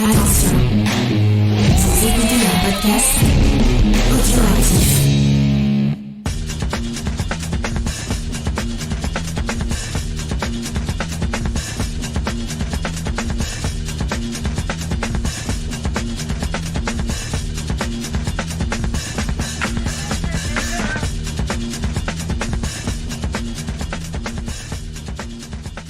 Attention, vous écoutez un podcast audioactif.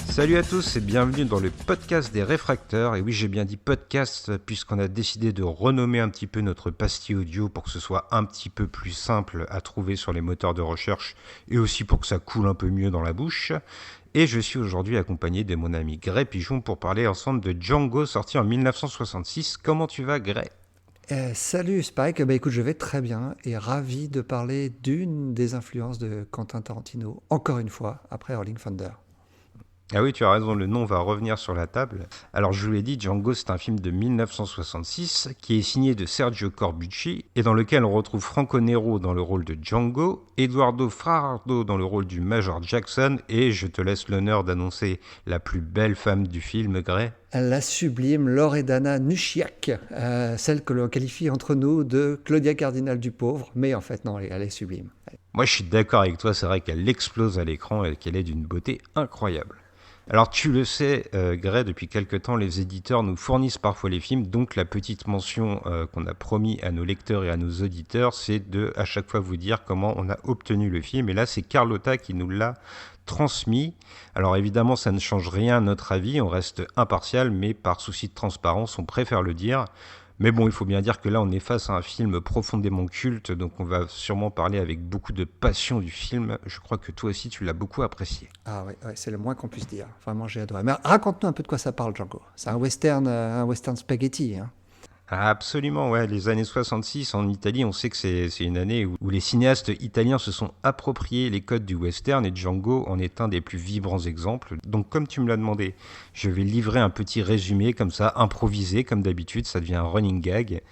Salut à tous et bienvenue dans le podcast des réfracteurs. Et oui, j'ai bien dit podcast puisqu'on a décidé de renommer un petit peu notre pastille audio pour que ce soit un petit peu plus simple à trouver sur les moteurs de recherche et aussi pour que ça coule un peu mieux dans la bouche. Et je suis aujourd'hui accompagné de mon ami Gray Pigeon pour parler ensemble de Django sorti en 1966. Comment tu vas, Gray ? Salut Spike, écoute, je vais très bien et ravi de parler d'une des influences de Quentin Tarantino, encore une fois, après Rolling Thunder. Ah oui, tu as raison, le nom va revenir sur la table. Alors je vous l'ai dit, Django c'est un film de 1966 qui est signé de Sergio Corbucci et dans lequel on retrouve Franco Nero dans le rôle de Django, Eduardo Frardo dans le rôle du Major Jackson et je te laisse l'honneur d'annoncer la plus belle femme du film, Gray. La sublime Loredana Nušiak, celle que l'on qualifie entre nous de Claudia Cardinal du pauvre, mais en fait non, elle est sublime. Moi je suis d'accord avec toi, c'est vrai qu'elle explose à l'écran et qu'elle est d'une beauté incroyable. Alors tu le sais, Gray, depuis quelque temps, les éditeurs nous fournissent parfois les films, donc la petite mention qu'on a promis à nos lecteurs et à nos auditeurs, c'est de à chaque fois vous dire comment on a obtenu le film. Et là, c'est Carlotta qui nous l'a transmis. Alors évidemment, ça ne change rien à notre avis, on reste impartial, mais par souci de transparence, on préfère le dire. Mais bon, il faut bien dire que là, on est face à un film profondément culte, donc on va sûrement parler avec beaucoup de passion du film. Je crois que toi aussi, tu l'as beaucoup apprécié. Ah ouais, c'est le moins qu'on puisse dire. Vraiment, j'ai adoré. Mais raconte-nous un peu de quoi ça parle, Django. C'est un western spaghetti, hein. Ah, absolument, ouais. Les années 66 en Italie, on sait que c'est une année où les cinéastes italiens se sont appropriés les codes du western et Django en est un des plus vibrants exemples. Donc comme tu me l'as demandé, je vais livrer un petit résumé comme ça, improvisé comme d'habitude, ça devient un running gag.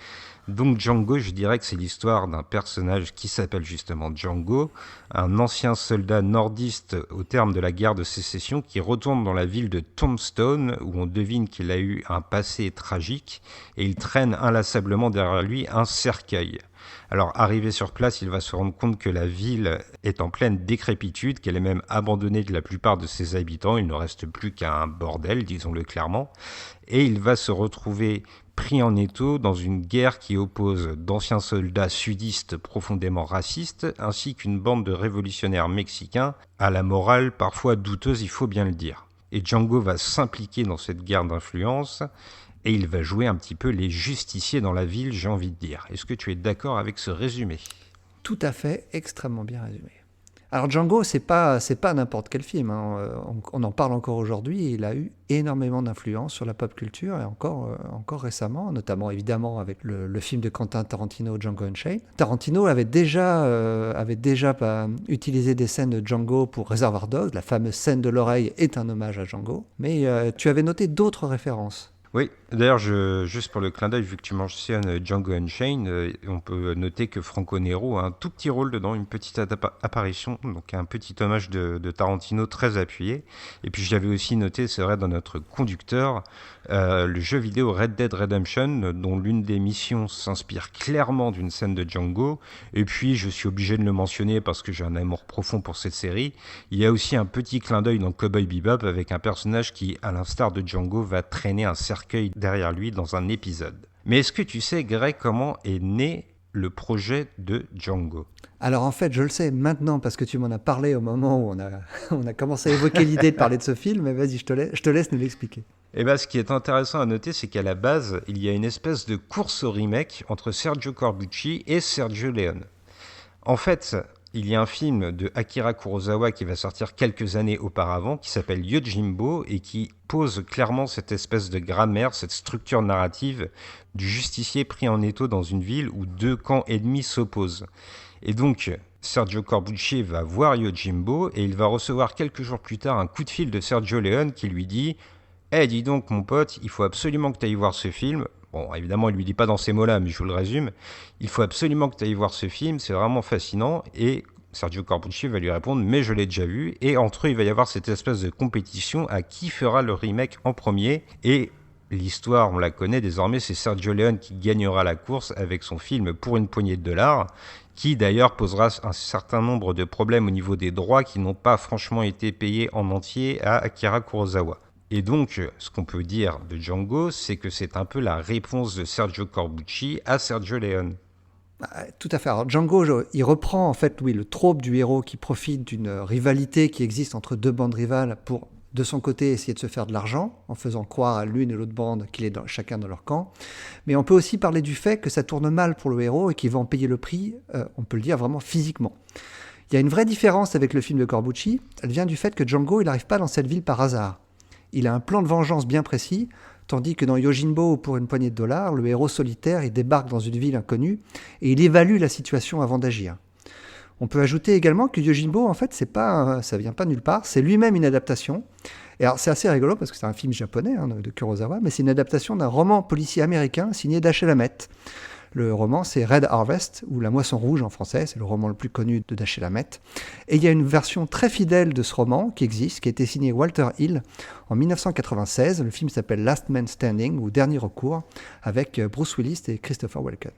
Donc Django, je dirais que c'est l'histoire d'un personnage qui s'appelle justement Django, un ancien soldat nordiste au terme de la guerre de sécession qui retourne dans la ville de Tombstone où on devine qu'il a eu un passé tragique et il traîne inlassablement derrière lui un cercueil. Alors arrivé sur place, il va se rendre compte que la ville est en pleine décrépitude, qu'elle est même abandonnée de la plupart de ses habitants, il ne reste plus qu'un bordel, disons-le clairement, et il va se retrouver pris en étau dans une guerre qui oppose d'anciens soldats sudistes profondément racistes ainsi qu'une bande de révolutionnaires mexicains à la morale parfois douteuse, il faut bien le dire. Et Django va s'impliquer dans cette guerre d'influence et il va jouer un petit peu les justiciers dans la ville, j'ai envie de dire. Est-ce que tu es d'accord avec ce résumé ? Tout à fait, extrêmement bien résumé. Alors Django, c'est pas n'importe quel film, hein. On en parle encore aujourd'hui. Il a eu énormément d'influence sur la pop culture et encore récemment, notamment évidemment avec le film de Quentin Tarantino, Django Unchained. Tarantino avait déjà utilisé des scènes de Django pour Reservoir Dogs. La fameuse scène de l'oreille est un hommage à Django. Mais tu avais noté d'autres références. Oui, d'ailleurs, juste pour le clin d'œil, vu que tu mentionnes Django Unchained, on peut noter que Franco Nero a un tout petit rôle dedans, une petite apparition, donc un petit hommage de Tarantino très appuyé. Et puis je l'avais aussi noté, c'est vrai, dans notre conducteur, le jeu vidéo Red Dead Redemption, dont l'une des missions s'inspire clairement d'une scène de Django. Et puis, je suis obligé de le mentionner parce que j'ai un amour profond pour cette série. Il y a aussi un petit clin d'œil dans Cowboy Bebop avec un personnage qui, à l'instar de Django, va traîner un cercueil derrière lui dans un épisode. Mais est-ce que tu sais, Greg, comment est né le projet de Django ? Alors en fait, je le sais maintenant parce que tu m'en as parlé au moment où on a commencé à évoquer l'idée de parler de ce film, mais vas-y, je te laisse nous l'expliquer. Eh ben, ce qui est intéressant à noter, c'est qu'à la base, il y a une espèce de course au remake entre Sergio Corbucci et Sergio Leone. En fait, il y a un film de Akira Kurosawa qui va sortir quelques années auparavant, qui s'appelle Yojimbo, et qui pose clairement cette espèce de grammaire, cette structure narrative du justicier pris en étau dans une ville où deux camps ennemis s'opposent. Et donc, Sergio Corbucci va voir Yojimbo, et il va recevoir quelques jours plus tard un coup de fil de Sergio Leone qui lui dit « Eh, dis donc mon pote, il faut absolument que tu ailles voir ce film ». Bon, évidemment, il ne lui dit pas dans ces mots-là, mais je vous le résume. Il faut absolument que tu ailles voir ce film, c'est vraiment fascinant. Et Sergio Corbucci va lui répondre, mais je l'ai déjà vu. Et entre eux, il va y avoir cette espèce de compétition à qui fera le remake en premier. Et L'histoire, on la connaît désormais, c'est Sergio Leone qui gagnera la course avec son film Pour une poignée de dollars, qui d'ailleurs posera un certain nombre de problèmes au niveau des droits qui n'ont pas franchement été payés en entier à Akira Kurosawa. Et donc, ce qu'on peut dire de Django, c'est que c'est un peu la réponse de Sergio Corbucci à Sergio Leone. Tout à fait. Alors Django, il reprend en fait, oui, le trope du héros qui profite d'une rivalité qui existe entre deux bandes rivales pour, de son côté, essayer de se faire de l'argent en faisant croire à l'une et l'autre bande qu'il est chacun dans leur camp. Mais on peut aussi parler du fait que ça tourne mal pour le héros et qu'il va en payer le prix, on peut le dire vraiment physiquement. Il y a une vraie différence avec le film de Corbucci. Elle vient du fait que Django, il n'arrive pas dans cette ville par hasard. Il a un plan de vengeance bien précis, tandis que dans Yojimbo ou Pour une poignée de dollars, le héros solitaire, il débarque dans une ville inconnue et il évalue la situation avant d'agir. On peut ajouter également que Yojimbo, en fait, ça vient pas nulle part, c'est lui-même une adaptation. Et alors, c'est assez rigolo parce que c'est un film japonais de Kurosawa, mais c'est une adaptation d'un roman policier américain signé Dashiell Hammett. Le roman, c'est Red Harvest, ou La Moisson Rouge en français, c'est le roman le plus connu de Dashiell Hammett. Et il y a une version très fidèle de ce roman qui existe, qui a été signé Walter Hill en 1996. Le film s'appelle Last Man Standing, ou Dernier recours, avec Bruce Willis et Christopher Walken.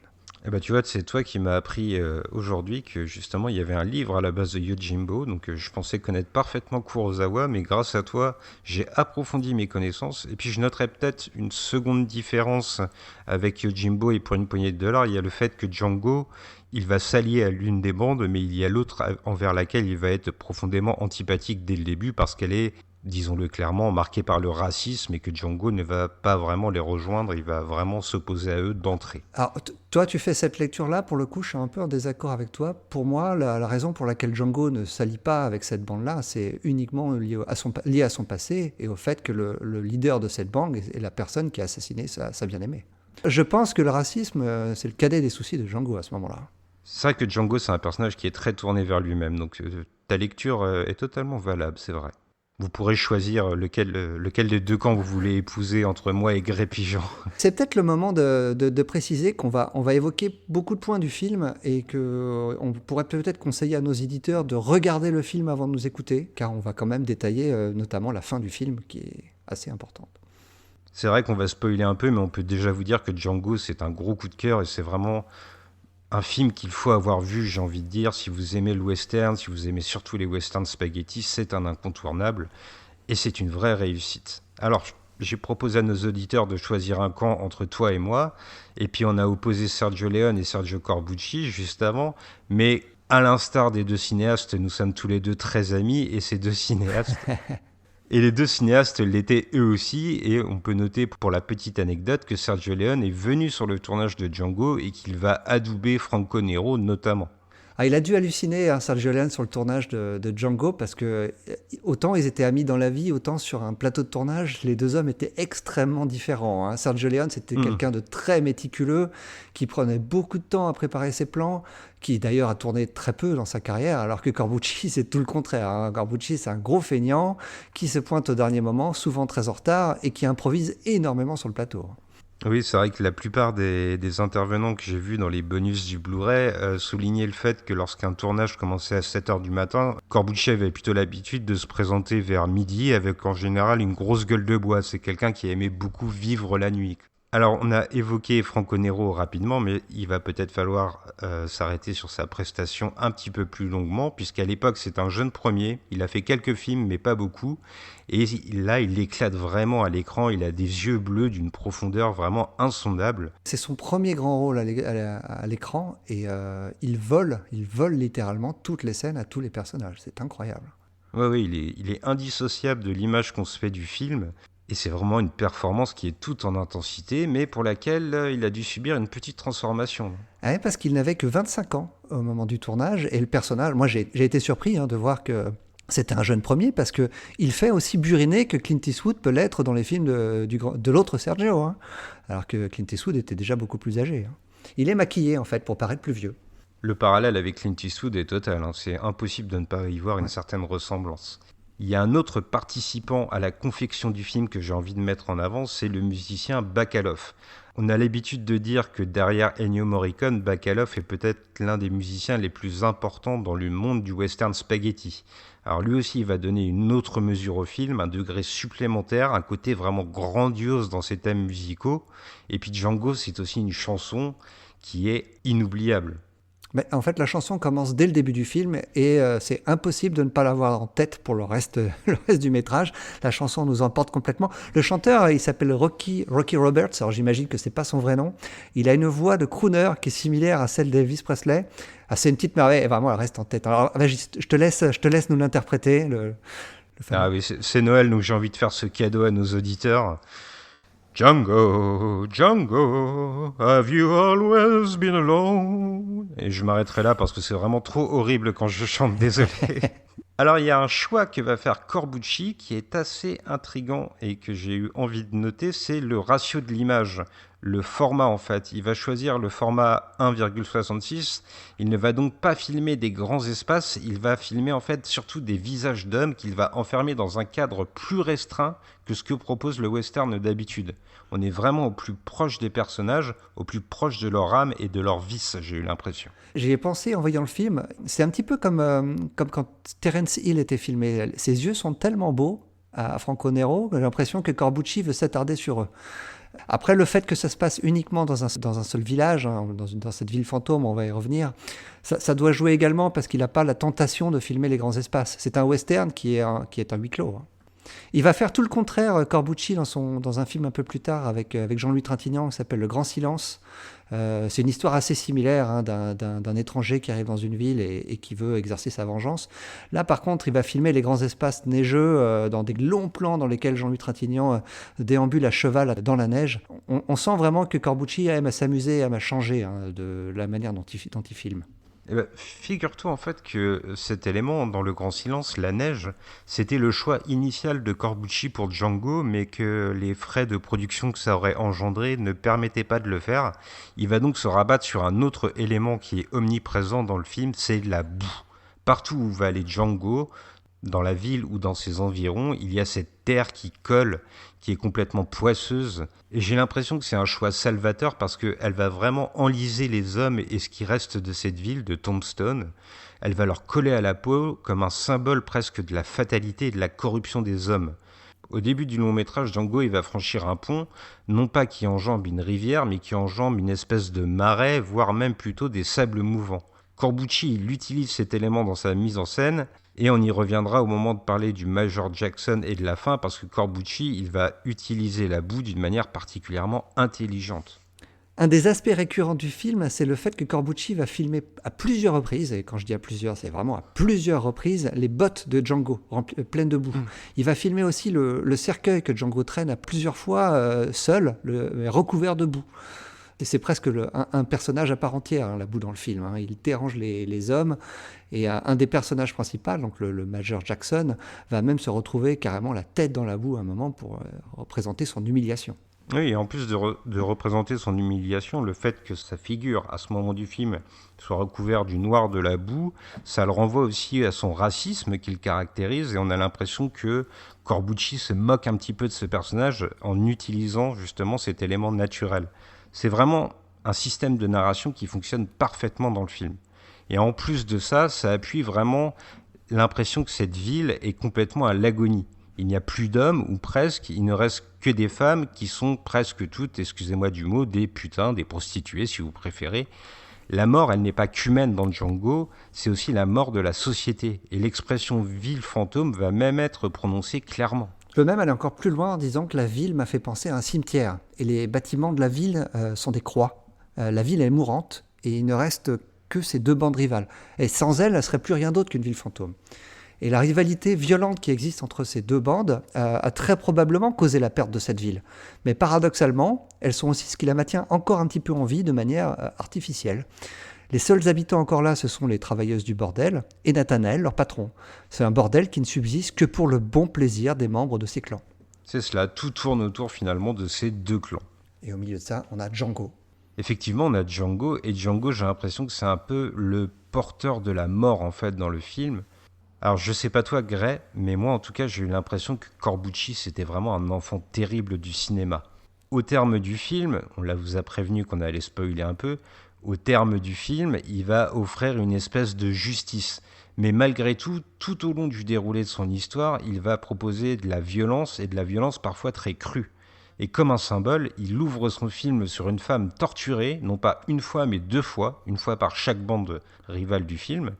Eh ben, tu vois, c'est toi qui m'as appris aujourd'hui que justement il y avait un livre à la base de Yojimbo, donc je pensais connaître parfaitement Kurosawa, mais grâce à toi, j'ai approfondi mes connaissances. Et puis je noterais peut-être une seconde différence avec Yojimbo et Pour une poignée de dollars. Il y a le fait que Django, il va s'allier à l'une des bandes, mais il y a l'autre envers laquelle il va être profondément antipathique dès le début parce qu'elle est, disons-le clairement, marquée par le racisme et que Django ne va pas vraiment les rejoindre, il va vraiment s'opposer à eux d'entrée. Alors, toi, tu fais cette lecture-là, pour le coup, je suis un peu en désaccord avec toi. Pour moi, la raison pour laquelle Django ne s'allie pas avec cette bande-là, c'est uniquement lié à son passé et au fait que le leader de cette bande est la personne qui a assassiné sa bien-aimée. Je pense que le racisme, c'est le cadet des soucis de Django à ce moment-là. C'est vrai que Django, c'est un personnage qui est très tourné vers lui-même, donc ta lecture est totalement valable, c'est vrai. Vous pourrez choisir lequel des deux camps vous voulez épouser entre moi et Grey Pigeon. C'est peut-être le moment de préciser qu'on va évoquer beaucoup de points du film et qu'on pourrait peut-être conseiller à nos éditeurs de regarder le film avant de nous écouter, car on va quand même détailler notamment la fin du film qui est assez importante. C'est vrai qu'on va spoiler un peu, mais on peut déjà vous dire que Django, c'est un gros coup de cœur et c'est vraiment un film qu'il faut avoir vu, j'ai envie de dire. Si vous aimez le western, si vous aimez surtout les westerns spaghetti, c'est un incontournable et c'est une vraie réussite. Alors, j'ai proposé à nos auditeurs de choisir un camp entre toi et moi, et puis on a opposé Sergio Leone et Sergio Corbucci juste avant, mais à l'instar des deux cinéastes, nous sommes tous les deux très amis, et ces deux cinéastes... Et les deux cinéastes l'étaient eux aussi, et on peut noter pour la petite anecdote que Sergio Leone est venu sur le tournage de Django et qu'il va adouber Franco Nero notamment. Ah, il a dû halluciner, Sergio Leone, sur le tournage de Django, parce que autant ils étaient amis dans la vie, autant sur un plateau de tournage, les deux hommes étaient extrêmement différents. Sergio Leone, c'était quelqu'un de très méticuleux, qui prenait beaucoup de temps à préparer ses plans, qui d'ailleurs a tourné très peu dans sa carrière, alors que Corbucci, c'est tout le contraire. Corbucci, c'est un gros feignant, qui se pointe au dernier moment, souvent très en retard, et qui improvise énormément sur le plateau. Oui, c'est vrai que la plupart des intervenants que j'ai vus dans les bonus du Blu-ray soulignaient le fait que lorsqu'un tournage commençait à 7h du matin, Corbucci avait plutôt l'habitude de se présenter vers midi avec en général une grosse gueule de bois. C'est quelqu'un qui aimait beaucoup vivre la nuit. Alors, on a évoqué Franco Nero rapidement, mais il va peut-être falloir s'arrêter sur sa prestation un petit peu plus longuement, puisqu'à l'époque, c'est un jeune premier. Il a fait quelques films, mais pas beaucoup. Et là, il éclate vraiment à l'écran. Il a des yeux bleus d'une profondeur vraiment insondable. C'est son premier grand rôle à l'écran, et il vole littéralement toutes les scènes à tous les personnages. C'est incroyable. Oui, il est indissociable de l'image qu'on se fait du film. Et c'est vraiment une performance qui est toute en intensité, mais pour laquelle il a dû subir une petite transformation. Ouais, parce qu'il n'avait que 25 ans au moment du tournage, et le personnage, moi j'ai été surpris de voir que c'était un jeune premier, parce qu'il fait aussi buriner que Clint Eastwood peut l'être dans les films de l'autre Sergio, alors que Clint Eastwood était déjà beaucoup plus âgé. Il est maquillé en fait pour paraître plus vieux. Le parallèle avec Clint Eastwood est total, c'est impossible de ne pas y voir une certaine ressemblance. Il y a un autre participant à la confection du film que j'ai envie de mettre en avant, c'est le musicien Bacalov. On a l'habitude de dire que derrière Ennio Morricone, Bacalov est peut-être l'un des musiciens les plus importants dans le monde du western spaghetti. Alors lui aussi, il va donner une autre mesure au film, un degré supplémentaire, un côté vraiment grandiose dans ses thèmes musicaux. Et puis Django, c'est aussi une chanson qui est inoubliable. Mais en fait, la chanson commence dès le début du film et c'est impossible de ne pas l'avoir en tête pour le reste, le reste du métrage. La chanson nous emporte complètement. Le chanteur, il s'appelle Rocky Roberts. Alors j'imagine que c'est pas son vrai nom. Il a une voix de crooner qui est similaire à celle d'Elvis Presley. Ah, c'est une petite merveille. Et vraiment, elle reste en tête. Alors vas-y, je te laisse nous l'interpréter. Ah oui, c'est Noël, donc j'ai envie de faire ce cadeau à nos auditeurs. Django, Django, have you always been alone? Et je m'arrêterai là parce que c'est vraiment trop horrible quand je chante, désolé. Alors il y a un choix que va faire Corbucci qui est assez intriguant et que j'ai eu envie de noter, c'est le ratio de l'image, le format en fait. Il va choisir le format 1,66, il ne va donc pas filmer des grands espaces, il va filmer en fait surtout des visages d'hommes qu'il va enfermer dans un cadre plus restreint que ce que propose le western d'habitude. On est vraiment au plus proche des personnages, au plus proche de leur âme et de leur vice, j'ai eu l'impression. J'y ai pensé en voyant le film. C'est un petit peu comme quand Terence Hill était filmé. Ses yeux sont tellement beaux à Franco Nero que j'ai l'impression que Corbucci veut s'attarder sur eux. Après, le fait que ça se passe uniquement dans un seul village, hein, dans cette ville fantôme, on va y revenir, ça doit jouer également parce qu'il n'a pas la tentation de filmer les grands espaces. C'est un western qui est un huis clos. Hein. Il va faire tout le contraire, Corbucci, dans un film un peu plus tard avec Jean-Louis Trintignant qui s'appelle Le Grand Silence. C'est une histoire assez similaire hein, d'un étranger qui arrive dans une ville et qui veut exercer sa vengeance. Là, par contre, il va filmer les grands espaces neigeux dans des longs plans dans lesquels Jean-Louis Trintignant déambule à cheval dans la neige. On sent vraiment que Corbucci aime à s'amuser, aime à changer hein, de la manière dont il filme. Eh ben, figure-toi en fait que cet élément dans Le Grand Silence, la neige, c'était le choix initial de Corbucci pour Django, mais que les frais de production que ça aurait engendré ne permettaient pas de le faire. Il va donc se rabattre sur un autre élément qui est omniprésent dans le film, c'est la boue. Partout où va aller Django, dans la ville ou dans ses environs, il y a cette terre qui colle, qui est complètement poisseuse. Et j'ai l'impression que c'est un choix salvateur parce qu'elle va vraiment enliser les hommes et ce qui reste de cette ville, de Tombstone. Elle va leur coller à la peau comme un symbole presque de la fatalité et de la corruption des hommes. Au début du long métrage, Django il va franchir un pont, non pas qui enjambe une rivière, mais qui enjambe une espèce de marais, voire même plutôt des sables mouvants. Corbucci il utilise cet élément dans sa mise en scène, et on y reviendra au moment de parler du Major Jackson et de la fin, parce que Corbucci il va utiliser la boue d'une manière particulièrement intelligente. Un des aspects récurrents du film, c'est le fait que Corbucci va filmer à plusieurs reprises, et quand je dis à plusieurs, c'est vraiment à plusieurs reprises, les bottes de Django, pleines de boue. Il va filmer aussi le cercueil que Django traîne à plusieurs fois seul, recouvert de boue. Et c'est presque un personnage à part entière, hein, la boue dans le film. Hein. Il dérange les hommes. Et un des personnages principaux, donc le Major Jackson, va même se retrouver carrément la tête dans la boue à un moment pour représenter son humiliation. Oui, et en plus de représenter son humiliation, le fait que sa figure, à ce moment du film, soit recouverte du noir de la boue, ça le renvoie aussi à son racisme qu'il caractérise, et on a l'impression que Corbucci se moque un petit peu de ce personnage en utilisant justement cet élément naturel. C'est vraiment un système de narration qui fonctionne parfaitement dans le film. Et en plus de ça, ça appuie vraiment l'impression que cette ville est complètement à l'agonie. Il n'y a plus d'hommes, ou presque, il ne reste que des femmes qui sont presque toutes, excusez-moi du mot, des putains, des prostituées si vous préférez. La mort, elle n'est pas qu'humaine dans Django, c'est aussi la mort de la société. Et l'expression ville fantôme va même être prononcée clairement. Je peux même aller encore plus loin en disant que la ville m'a fait penser à un cimetière. Et les bâtiments de la ville sont des croix. La ville est mourante et il ne reste que ces deux bandes rivales. Et sans elles, elle ne serait plus rien d'autre qu'une ville fantôme. Et la rivalité violente qui existe entre ces deux bandes a très probablement causé la perte de cette ville. Mais paradoxalement, elles sont aussi ce qui la maintient encore un petit peu en vie de manière artificielle. Les seuls habitants encore là, ce sont les travailleuses du bordel et Nathanaël, leur patron. C'est un bordel qui ne subsiste que pour le bon plaisir des membres de ces clans. C'est cela, tout tourne autour finalement de ces deux clans. Et au milieu de ça, on a Django. Effectivement, on a Django, et Django, j'ai l'impression que c'est un peu le porteur de la mort en fait dans le film. Alors, je sais pas toi, Gray, mais moi, en tout cas, j'ai eu l'impression que Corbucci, c'était vraiment un enfant terrible du cinéma. Au terme du film, vous a prévenu qu'on allait spoiler un peu, au terme du film, il va offrir une espèce de justice. Mais malgré tout, tout au long du déroulé de son histoire, il va proposer de la violence, et de la violence parfois très crue. Et comme un symbole, il ouvre son film sur une femme torturée, non pas une fois, mais 2 fois, une fois par chaque bande rivale du film.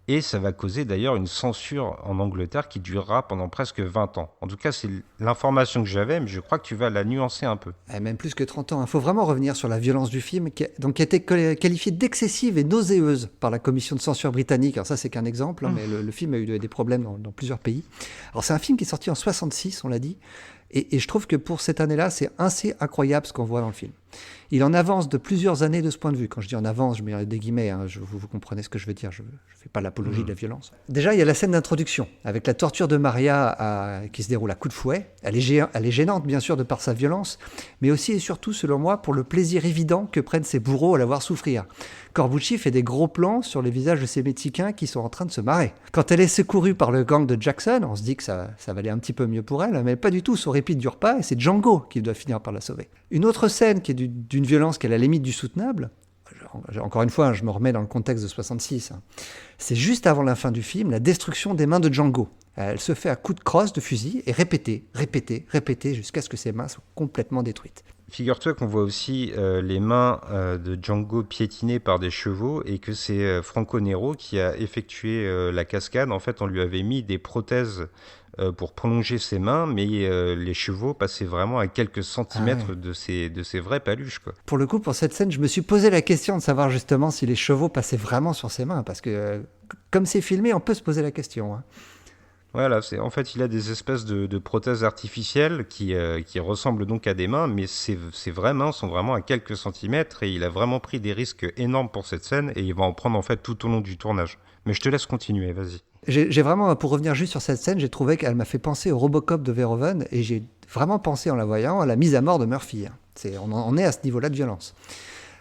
Et ça va causer d'ailleurs une censure en Angleterre qui durera pendant presque 20 ans. En tout cas, c'est l'information que j'avais, mais je crois que tu vas la nuancer un peu. Même plus que 30 ans. Il faut vraiment revenir sur la violence du film, qui a été qualifiée d'excessive et nauséeuse par la commission de censure britannique. Alors ça, c'est qu'un exemple, mais le film a eu des problèmes dans plusieurs pays. Alors c'est un film qui est sorti en 66, on l'a dit, et je trouve que pour cette année-là, c'est assez incroyable ce qu'on voit dans le film. Il en avance de plusieurs années de ce point de vue. Quand je dis en avance, je mets des guillemets, hein, vous comprenez ce que je veux dire, je ne fais pas l'apologie de la violence. Déjà, il y a la scène d'introduction, avec la torture de Maria qui se déroule à coups de fouet. Elle est gênante, bien sûr, de par sa violence, mais aussi et surtout, selon moi, pour le plaisir évident que prennent ses bourreaux à la voir souffrir. Corbucci fait des gros plans sur les visages de ces Mexicains qui sont en train de se marrer. Quand elle est secourue par le gang de Jackson, on se dit que ça va aller un petit peu mieux pour elle, mais pas du tout, son répit ne dure pas, et c'est Django qui doit finir par la sauver. Une autre scène qui est d'une violence qui est à la limite du soutenable, encore une fois, je me remets dans le contexte de 66, c'est juste avant la fin du film, la destruction des mains de Django. Elle se fait à coups de crosse de fusil et répétée, jusqu'à ce que ses mains soient complètement détruites. Figure-toi qu'on voit aussi les mains de Django piétinées par des chevaux et que c'est Franco Nero qui a effectué la cascade. En fait, on lui avait mis des prothèses pour prolonger ses mains, mais les chevaux passaient vraiment à quelques centimètres de ces vraies paluches, quoi. Pour le coup, pour cette scène, je me suis posé la question de savoir justement si les chevaux passaient vraiment sur ses mains, parce que comme c'est filmé, on peut se poser la question. Voilà, en fait, il a des espèces de prothèses artificielles qui ressemblent donc à des mains, mais ses vraies mains sont vraiment à quelques centimètres et il a vraiment pris des risques énormes pour cette scène et il va en prendre en fait tout au long du tournage. Mais je te laisse continuer, vas-y. J'ai vraiment, pour revenir juste sur cette scène, j'ai trouvé qu'elle m'a fait penser au Robocop de Verhoeven et j'ai vraiment pensé en la voyant à la mise à mort de Murphy. On est à ce niveau-là de violence.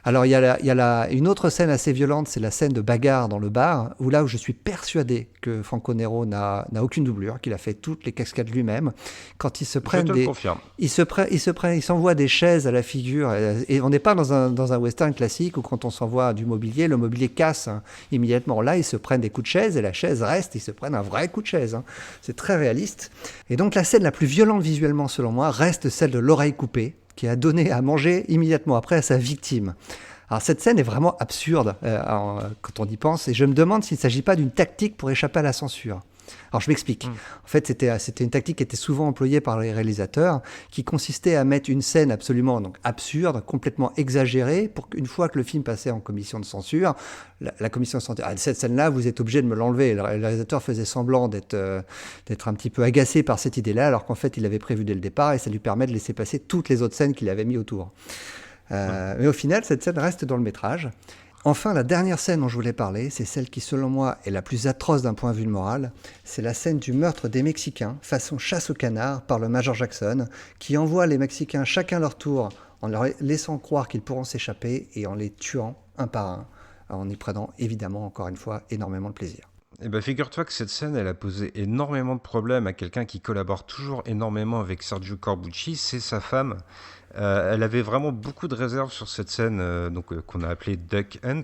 Alors il y a une autre scène assez violente, c'est la scène de bagarre dans le bar, où je suis persuadé que Franco Nero n'a aucune doublure, qu'il a fait toutes les cascades lui-même. Quand ils se prennent je te le confirme. ils s'envoient des chaises à la figure, et on n'est pas dans un western classique où quand on s'envoie du mobilier, le mobilier casse immédiatement. Là, ils se prennent des coups de chaise et la chaise reste, ils se prennent un vrai coup de chaise. C'est très réaliste. Et donc la scène la plus violente visuellement, selon moi, reste celle de l'oreille coupée, qui a donné à manger immédiatement après à sa victime. Alors cette scène est vraiment absurde quand on y pense, et je me demande s'il ne s'agit pas d'une tactique pour échapper à la censure. Alors je m'explique. En fait, c'était une tactique qui était souvent employée par les réalisateurs, qui consistait à mettre une scène absolument absurde, complètement exagérée, pour qu'une fois que le film passait en commission de censure, la commission de censure, cette scène-là, vous êtes obligé de me l'enlever. Le réalisateur faisait semblant d'être un petit peu agacé par cette idée-là, alors qu'en fait, il l'avait prévu dès le départ, et ça lui permet de laisser passer toutes les autres scènes qu'il avait mis autour. Mais au final, cette scène reste dans le métrage. Enfin, la dernière scène dont je voulais parler, c'est celle qui, selon moi, est la plus atroce d'un point de vue moral. C'est la scène du meurtre des Mexicains, façon chasse au canard, par le Major Jackson, qui envoie les Mexicains chacun leur tour, en leur laissant croire qu'ils pourront s'échapper et en les tuant un par un, en y prenant évidemment, encore une fois, énormément de plaisir. Eh ben, figure-toi que cette scène, elle a posé énormément de problèmes à quelqu'un qui collabore toujours énormément avec Sergio Corbucci, c'est sa femme. Elle avait vraiment beaucoup de réserves sur cette scène qu'on a appelée Duck Hunt.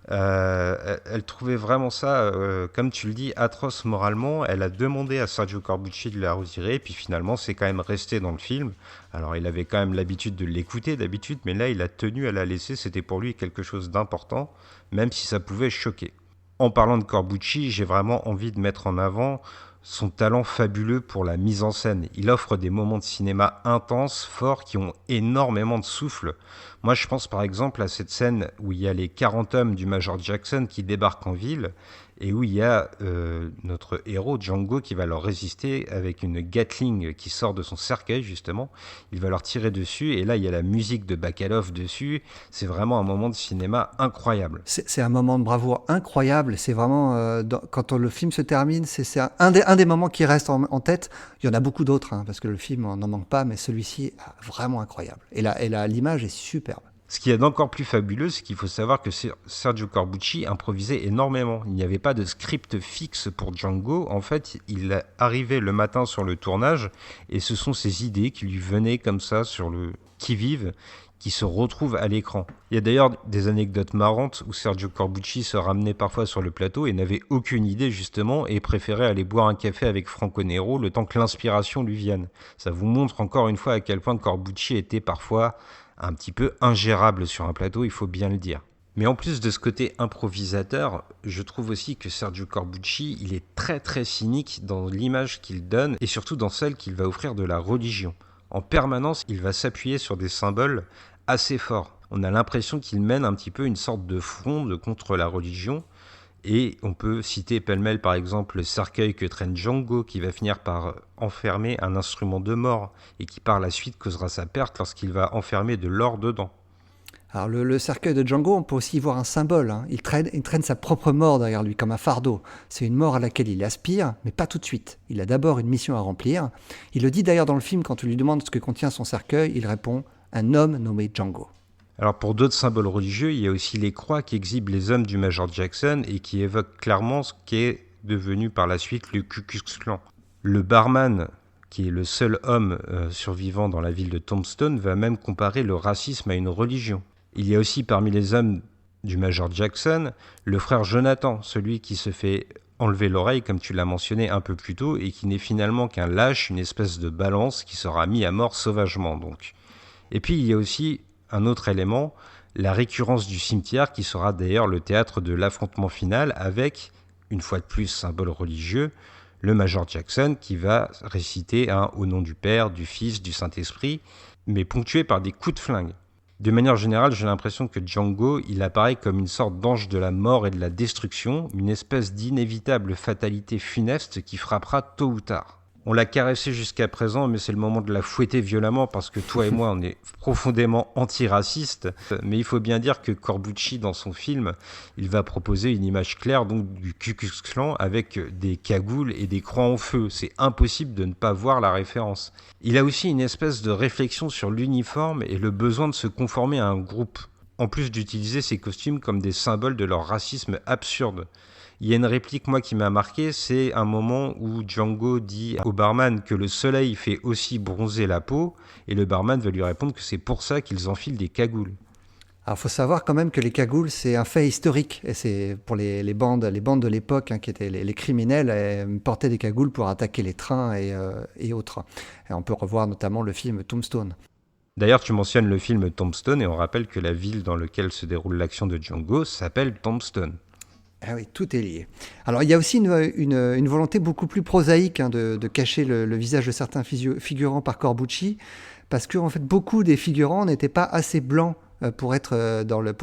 Elle trouvait vraiment ça, comme tu le dis, atroce moralement. Elle a demandé à Sergio Corbucci de la retirer, puis finalement c'est quand même resté dans le film. Alors il avait quand même l'habitude de l'écouter d'habitude, mais là il a tenu à la laisser, c'était pour lui quelque chose d'important, même si ça pouvait choquer. En parlant de Corbucci, j'ai vraiment envie de mettre en avant son talent fabuleux pour la mise en scène. Il offre des moments de cinéma intenses, forts, qui ont énormément de souffle. Moi, je pense par exemple à cette scène où il y a les 40 hommes du Major Jackson qui débarquent en ville et où il y a notre héros Django qui va leur résister avec une Gatling qui sort de son cercueil justement. Il va leur tirer dessus et là il y a la musique de Bacalov dessus. C'est vraiment un moment de cinéma incroyable. C'est un moment de bravoure incroyable. C'est vraiment quand le film se termine, c'est un des moments qui reste en tête. Il y en a beaucoup d'autres parce que le film n'en manque pas, mais celui-ci est vraiment incroyable. Et l'image est superbe. Ce qu'il y a d'encore plus fabuleux, c'est qu'il faut savoir que Sergio Corbucci improvisait énormément. Il n'y avait pas de script fixe pour Django. En fait, il arrivait le matin sur le tournage et ce sont ses idées qui lui venaient comme ça sur le qui-vive qui se retrouvent à l'écran. Il y a d'ailleurs des anecdotes marrantes où Sergio Corbucci se ramenait parfois sur le plateau et n'avait aucune idée justement et préférait aller boire un café avec Franco Nero le temps que l'inspiration lui vienne. Ça vous montre encore une fois à quel point Corbucci était parfois un petit peu ingérable sur un plateau, il faut bien le dire. Mais en plus de ce côté improvisateur, je trouve aussi que Sergio Corbucci, il est très très cynique dans l'image qu'il donne et surtout dans celle qu'il va offrir de la religion. En permanence, il va s'appuyer sur des symboles assez forts. On a l'impression qu'il mène un petit peu une sorte de fronde contre la religion. Et on peut citer pêle-mêle par exemple le cercueil que traîne Django qui va finir par enfermer un instrument de mort et qui par la suite causera sa perte lorsqu'il va enfermer de l'or dedans. Alors le cercueil de Django, on peut aussi y voir un symbole. Hein. Il traîne sa propre mort derrière lui comme un fardeau. C'est une mort à laquelle il aspire, mais pas tout de suite. Il a d'abord une mission à remplir. Il le dit d'ailleurs dans le film quand on lui demande ce que contient son cercueil, il répond « Un homme nommé Django ». Alors pour d'autres symboles religieux, il y a aussi les croix qui exhibent les hommes du Major Jackson et qui évoquent clairement ce qu'est devenu par la suite le Ku Klux Klan. Le barman, qui est le seul homme survivant dans la ville de Tombstone, va même comparer le racisme à une religion. Il y a aussi parmi les hommes du Major Jackson le frère Jonathan, celui qui se fait enlever l'oreille comme tu l'as mentionné un peu plus tôt et qui n'est finalement qu'un lâche, une espèce de balance qui sera mis à mort sauvagement donc. Et puis il y a aussi un autre élément, la récurrence du cimetière qui sera d'ailleurs le théâtre de l'affrontement final avec, une fois de plus, symbole religieux, le Major Jackson qui va réciter un « Au nom du Père, du Fils, du Saint-Esprit », mais ponctué par des coups de flingue. De manière générale, j'ai l'impression que Django, il apparaît comme une sorte d'ange de la mort et de la destruction, une espèce d'inévitable fatalité funeste qui frappera tôt ou tard. On l'a caressé jusqu'à présent, mais c'est le moment de la fouetter violemment parce que toi et moi, on est profondément antiracistes. Mais il faut bien dire que Corbucci, dans son film, il va proposer une image claire donc du Ku Klux Klan avec des cagoules et des croix en feu. C'est impossible de ne pas voir la référence. Il a aussi une espèce de réflexion sur l'uniforme et le besoin de se conformer à un groupe, en plus d'utiliser ces costumes comme des symboles de leur racisme absurde. Il y a une réplique, moi, qui m'a marqué, c'est un moment où Django dit au barman que le soleil fait aussi bronzer la peau, et le barman va lui répondre que c'est pour ça qu'ils enfilent des cagoules. Alors, il faut savoir quand même que les cagoules, c'est un fait historique. Et c'est pour les bandes de l'époque, hein, qui étaient les criminels, portaient des cagoules pour attaquer les trains et autres. Et on peut revoir notamment le film Tombstone. D'ailleurs, tu mentionnes le film Tombstone, et on rappelle que la ville dans laquelle se déroule l'action de Django s'appelle Tombstone. Ah oui, tout est lié. Alors, il y a aussi une volonté beaucoup plus prosaïque hein, de cacher le visage de certains figurants par Corbucci, parce que en fait, beaucoup des figurants n'étaient pas assez blancs pour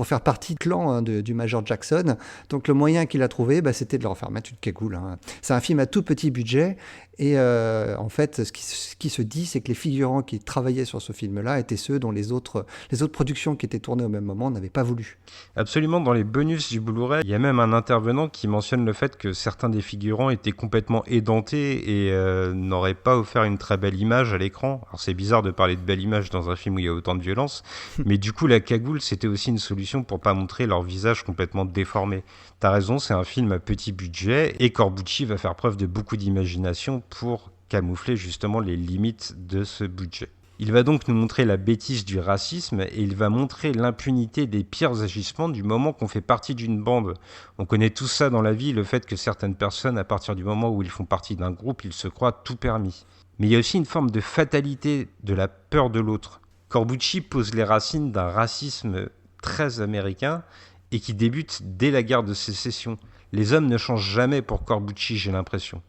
faire partie du clan hein, du Major Jackson. Donc, le moyen qu'il a trouvé, c'était de leur faire mettre une cagoule. Hein. C'est un film à tout petit budget. Et en fait, ce qui se dit, c'est que les figurants qui travaillaient sur ce film-là étaient ceux dont les autres productions qui étaient tournées au même moment n'avaient pas voulu. Absolument, dans les bonus du Blu-ray, il y a même un intervenant qui mentionne le fait que certains des figurants étaient complètement édentés et n'auraient pas offert une très belle image à l'écran. Alors c'est bizarre de parler de belle image dans un film où il y a autant de violence, mais du coup la cagoule c'était aussi une solution pour pas montrer leur visage complètement déformé. T'as raison, c'est un film à petit budget et Corbucci va faire preuve de beaucoup d'imagination pour camoufler justement les limites de ce budget. Il va donc nous montrer la bêtise du racisme et il va montrer l'impunité des pires agissements du moment qu'on fait partie d'une bande. On connaît tout ça dans la vie, le fait que certaines personnes, à partir du moment où ils font partie d'un groupe, ils se croient tout permis. Mais il y a aussi une forme de fatalité de la peur de l'autre. Corbucci pose les racines d'un racisme très américain et qui débute dès la guerre de sécession. Les hommes ne changent jamais pour Corbucci, j'ai l'impression.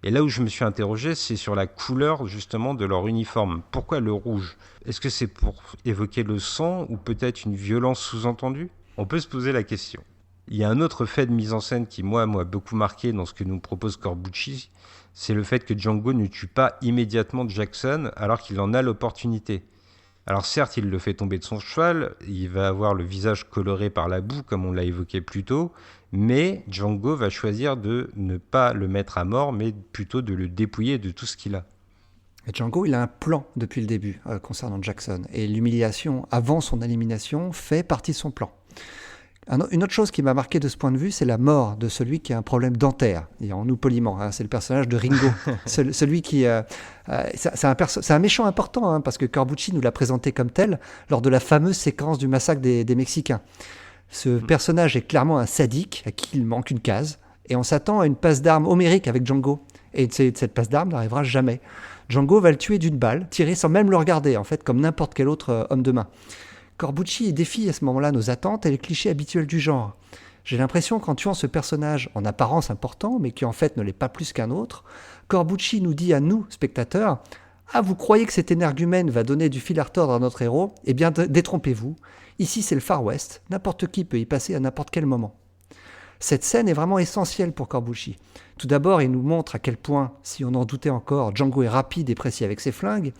Et là où je me suis interrogé, c'est sur la couleur justement de leur uniforme. Pourquoi le rouge ? Est-ce que c'est pour évoquer le sang ou peut-être une violence sous-entendue ? On peut se poser la question. Il y a un autre fait de mise en scène qui, moi, m'a beaucoup marqué dans ce que nous propose Corbucci, c'est le fait que Django ne tue pas immédiatement Jackson alors qu'il en a l'opportunité. Alors certes, il le fait tomber de son cheval, il va avoir le visage coloré par la boue, comme on l'a évoqué plus tôt, mais Django va choisir de ne pas le mettre à mort, mais plutôt de le dépouiller de tout ce qu'il a. Et Django, il a un plan depuis le début concernant Jackson. Et l'humiliation avant son élimination fait partie de son plan. Une autre chose qui m'a marqué de ce point de vue, c'est la mort de celui qui a un problème dentaire. Dirons-nous poliment, hein, c'est le personnage de Ringo. Celui qui... c'est un méchant important, hein, parce que Corbucci nous l'a présenté comme tel lors de la fameuse séquence du massacre des Mexicains. Ce personnage est clairement un sadique à qui il manque une case. Et on s'attend à une passe d'armes homérique avec Django. Et cette passe d'armes n'arrivera jamais. Django va le tuer d'une balle, tirée sans même le regarder, en fait, comme n'importe quel autre homme de main. Corbucci défie à ce moment-là nos attentes et les clichés habituels du genre. J'ai l'impression qu'en tuant ce personnage en apparence important, mais qui en fait ne l'est pas plus qu'un autre, Corbucci nous dit à nous, spectateurs, « Ah, vous croyez que cet énergumène va donner du fil à retordre à notre héros ? Eh bien, détrompez-vous. Ici, c'est le Far West. N'importe qui peut y passer à n'importe quel moment. » Cette scène est vraiment essentielle pour Corbucci. Tout d'abord, il nous montre à quel point, si on en doutait encore, Django est rapide et précis avec ses flingues,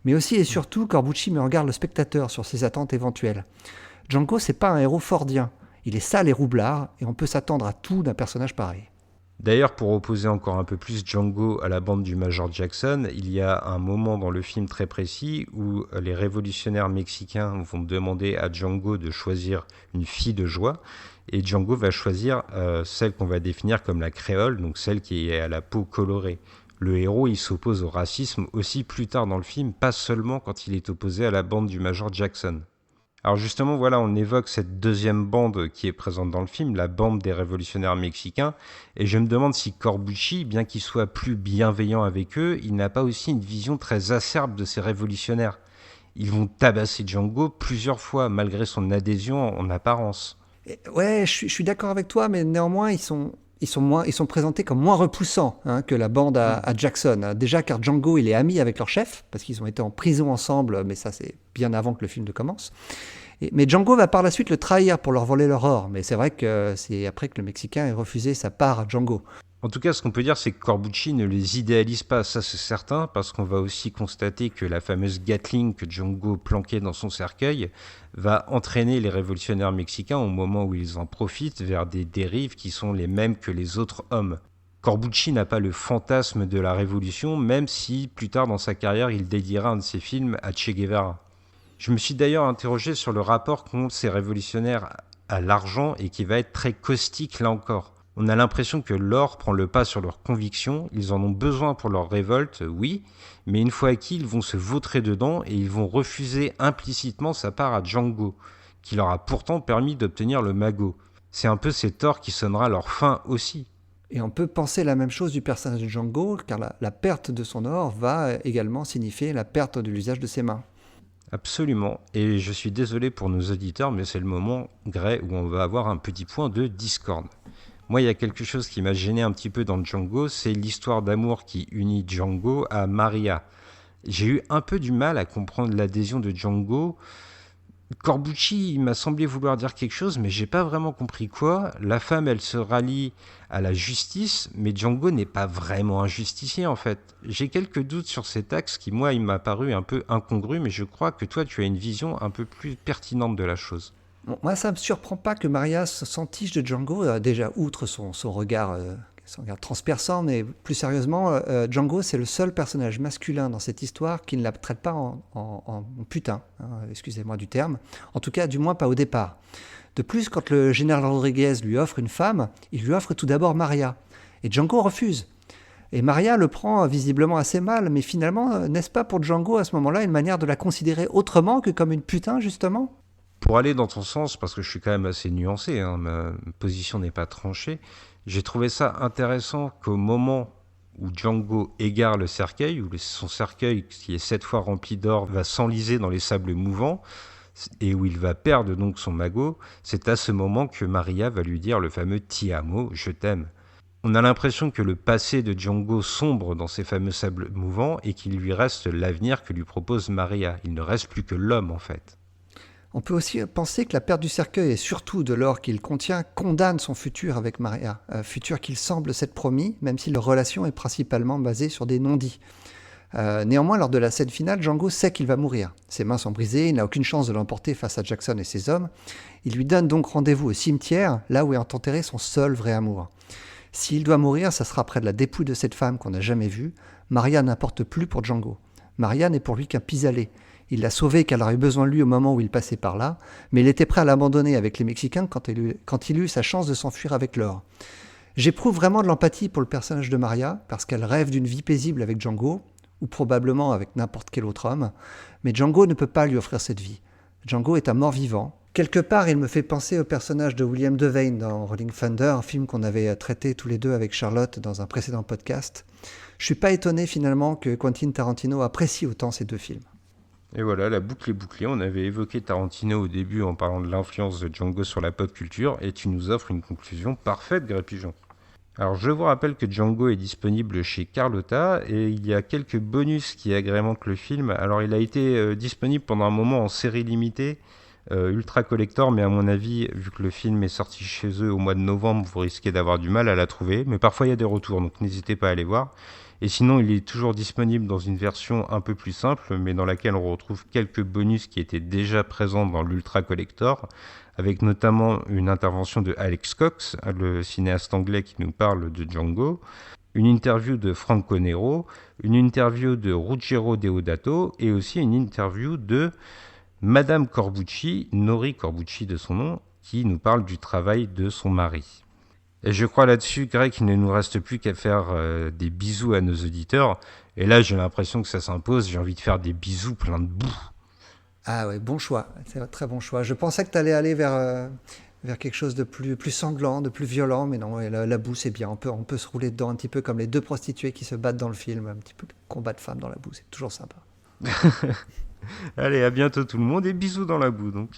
mais aussi et surtout, Corbucci met en garde le spectateur sur ses attentes éventuelles. Django, c'est pas un héros fordien. Il est sale et roublard, et on peut s'attendre à tout d'un personnage pareil. D'ailleurs, pour opposer encore un peu plus Django à la bande du Major Jackson, il y a un moment dans le film très précis où les révolutionnaires mexicains vont demander à Django de choisir une fille de joie, et Django va choisir celle qu'on va définir comme la créole, donc celle qui est à la peau colorée. Le héros, il s'oppose au racisme aussi plus tard dans le film, pas seulement quand il est opposé à la bande du Major Jackson. Alors justement, voilà, on évoque cette deuxième bande qui est présente dans le film, la bande des révolutionnaires mexicains, et je me demande si Corbucci, bien qu'il soit plus bienveillant avec eux, il n'a pas aussi une vision très acerbe de ces révolutionnaires. Ils vont tabasser Django plusieurs fois, malgré son adhésion en apparence. Ouais, je suis d'accord avec toi, mais néanmoins, ils sont présentés comme moins repoussants que la bande à Jackson. Déjà car Django, il est ami avec leur chef, parce qu'ils ont été en prison ensemble, mais ça c'est bien avant que le film ne commence. Mais Django va par la suite le trahir pour leur voler leur or, mais c'est vrai que c'est après que le Mexicain ait refusé sa part à Django. En tout cas, ce qu'on peut dire, c'est que Corbucci ne les idéalise pas, ça c'est certain, parce qu'on va aussi constater que la fameuse Gatling que Django planquait dans son cercueil va entraîner les révolutionnaires mexicains au moment où ils en profitent vers des dérives qui sont les mêmes que les autres hommes. Corbucci n'a pas le fantasme de la révolution, même si plus tard dans sa carrière, il dédiera un de ses films à Che Guevara. Je me suis d'ailleurs interrogé sur le rapport qu'ont ces révolutionnaires à l'argent et qui va être très caustique là encore. On a l'impression que l'or prend le pas sur leurs convictions, ils en ont besoin pour leur révolte, oui, mais une fois acquis, ils vont se vautrer dedans et ils vont refuser implicitement sa part à Django, qui leur a pourtant permis d'obtenir le magot. C'est un peu cet or qui sonnera leur fin aussi. Et on peut penser la même chose du personnage de Django, car la perte de son or va également signifier la perte de l'usage de ses mains. Absolument, et je suis désolé pour nos auditeurs, mais c'est le moment, Gray, où on va avoir un petit point de discorde. Moi, il y a quelque chose qui m'a gêné un petit peu dans Django, c'est l'histoire d'amour qui unit Django à Maria. J'ai eu un peu du mal à comprendre l'adhésion de Django. Corbucci, il m'a semblé vouloir dire quelque chose, mais j'ai pas vraiment compris quoi. La femme, elle se rallie à la justice, mais Django n'est pas vraiment un justicier en fait. J'ai quelques doutes sur cet axe qui, moi, il m'a paru un peu incongru, mais je crois que toi, tu as une vision un peu plus pertinente de la chose. Bon, moi, ça ne me surprend pas que Maria s'entiche de Django, déjà outre son regard transperçant, mais plus sérieusement, Django, c'est le seul personnage masculin dans cette histoire qui ne la traite pas en putain, excusez-moi du terme, en tout cas, du moins pas au départ. De plus, quand le général Rodriguez lui offre une femme, il lui offre tout d'abord Maria, et Django refuse. Et Maria le prend visiblement assez mal, mais finalement, n'est-ce pas pour Django à ce moment-là une manière de la considérer autrement que comme une putain, justement ? Pour aller dans ton sens, parce que je suis quand même assez nuancé, ma position n'est pas tranchée, j'ai trouvé ça intéressant qu'au moment où Django égare le cercueil, où son cercueil, qui est 7 fois rempli d'or, va s'enliser dans les sables mouvants, et où il va perdre donc son magot, c'est à ce moment que Maria va lui dire le fameux « Ti amo », « je t'aime ». On a l'impression que le passé de Django sombre dans ces fameux sables mouvants et qu'il lui reste l'avenir que lui propose Maria. Il ne reste plus que l'homme en fait. On peut aussi penser que la perte du cercueil et surtout de l'or qu'il contient condamne son futur avec Maria, futur qu'il semble s'être promis, même si leur relation est principalement basée sur des non-dits. Néanmoins, lors de la scène finale, Django sait qu'il va mourir. Ses mains sont brisées, il n'a aucune chance de l'emporter face à Jackson et ses hommes. Il lui donne donc rendez-vous au cimetière, là où est enterré son seul vrai amour. S'il doit mourir, ça sera près de la dépouille de cette femme qu'on n'a jamais vue. Maria n'importe plus pour Django. Maria n'est pour lui qu'un pis-aller. Il l'a sauvée qu'elle aurait eu besoin de lui au moment où il passait par là, mais il était prêt à l'abandonner avec les Mexicains quand il eut sa chance de s'enfuir avec l'or. J'éprouve vraiment de l'empathie pour le personnage de Maria, parce qu'elle rêve d'une vie paisible avec Django, ou probablement avec n'importe quel autre homme, mais Django ne peut pas lui offrir cette vie. Django est un mort-vivant. Quelque part, il me fait penser au personnage de William Devane dans Rolling Thunder, un film qu'on avait traité tous les deux avec Charlotte dans un précédent podcast. Je suis pas étonné finalement que Quentin Tarantino apprécie autant ces deux films. Et voilà, la boucle est bouclée. On avait évoqué Tarantino au début en parlant de l'influence de Django sur la pop culture, et tu nous offres une conclusion parfaite, Gré Pigeon. Alors je vous rappelle que Django est disponible chez Carlotta, et il y a quelques bonus qui agrémentent le film. Alors il a été disponible pendant un moment en série limitée, ultra collector, mais à mon avis, vu que le film est sorti chez eux au mois de novembre, vous risquez d'avoir du mal à la trouver, mais parfois il y a des retours, donc n'hésitez pas à aller voir. Et sinon, il est toujours disponible dans une version un peu plus simple, mais dans laquelle on retrouve quelques bonus qui étaient déjà présents dans l'Ultra Collector, avec notamment une intervention de Alex Cox, le cinéaste anglais qui nous parle de Django, une interview de Franco Nero, une interview de Ruggero Deodato, et aussi une interview de Madame Corbucci, Nori Corbucci de son nom, qui nous parle du travail de son mari. Et je crois là-dessus, Greg, qu'il ne nous reste plus qu'à faire des bisous à nos auditeurs. Et là, j'ai l'impression que ça s'impose. J'ai envie de faire des bisous plein de boue. Ah ouais, bon choix. C'est un très bon choix. Je pensais que tu allais aller vers quelque chose de plus sanglant, de plus violent, mais non, ouais, la boue, c'est bien. On peut se rouler dedans un petit peu comme les deux prostituées qui se battent dans le film. Un petit peu de combat de femmes dans la boue, c'est toujours sympa. Allez, à bientôt tout le monde et bisous dans la boue donc.